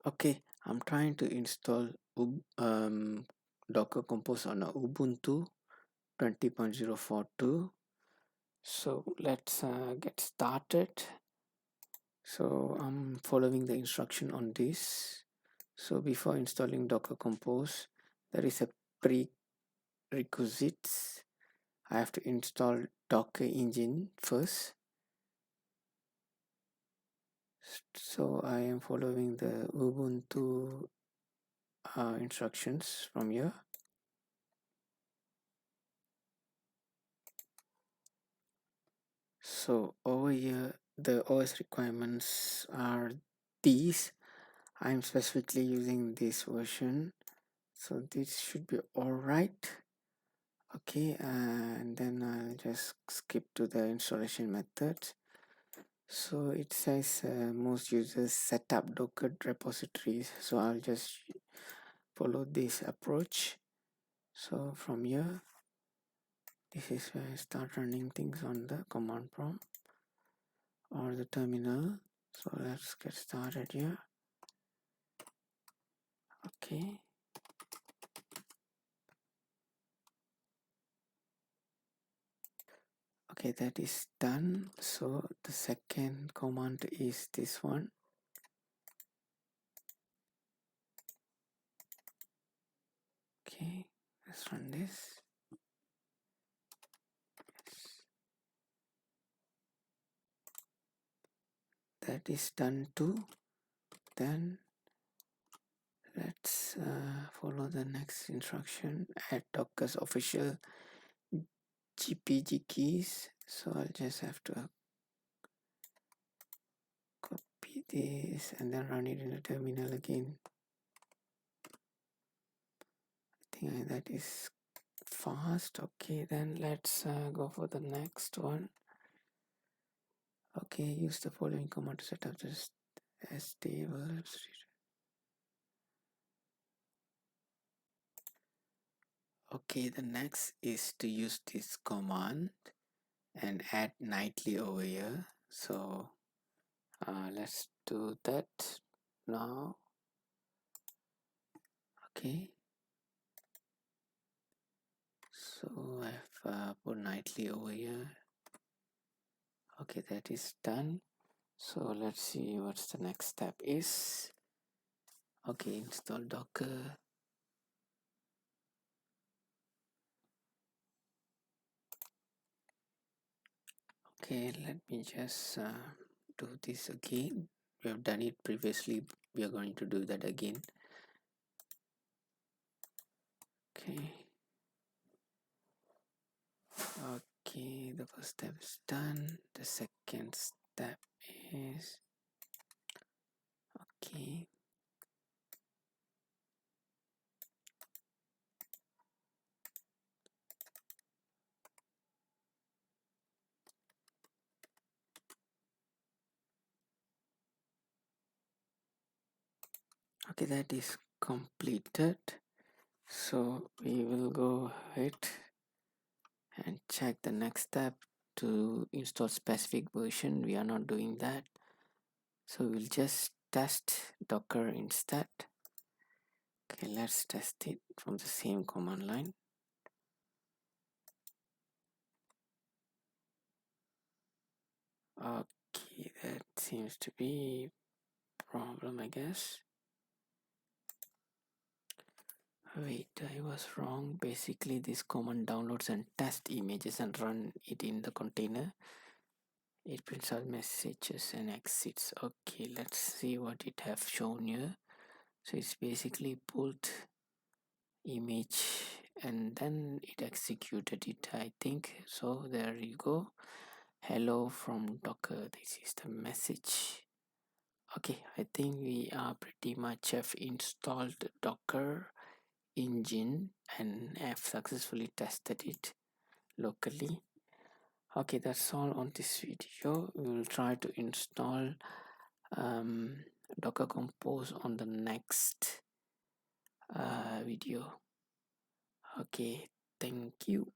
Okay, I'm trying to install Docker Compose on a Ubuntu 20.042. So let's get started. So I'm following the instruction on this. So before installing Docker Compose, there is a prerequisites. I have to install Docker engine first. So I am following the Ubuntu instructions from here. So over here the OS requirements are these. I'm specifically using this version, so this should be all right. Okay, and then I'll just skip to the installation method. So it says most users set up Docker repositories, so I'll just follow this approach. So from here, this is where I start running things on the command prompt or the terminal. So let's get started here. Okay, okay, that is done. So the second command is this one. Okay, let's run this. That is done too. Then let's follow the next instruction. Add Docker's official GPG keys. So I'll just have to copy this and then run it in the terminal again. I think that is fast. Okay, then let's go for the next one. Okay, use the following command to set up this stable. Okay, the next is to use this command and add nightly over here. So let's do that now. Okay, so I've put nightly over here. Okay, that is done. So let's see what's the next step is. Okay, install Docker. Okay, let me just do this again. We have done it previously, we are going to do that again. Okay, okay, the first step is done. The second step is okay. Okay, that is completed. So we will go ahead and check the next step to install specific version. We are not doing that, so we'll just test Docker instead. Okay, let's test it from the same command line. Okay, that seems to be problem, I guess. Wait, I was wrong. Basically this command downloads and test images and run it in the container. It prints out messages and exits. Okay, let's see what it have shown here. So it's basically pulled image and then it executed it, I think. So there you go. Hello from Docker. This is the message. Okay, I think we are pretty much have installed Docker engine and have successfully tested it locally. Okay, that's all on this video. We will try to install Docker Compose on the next video. Okay, thank you.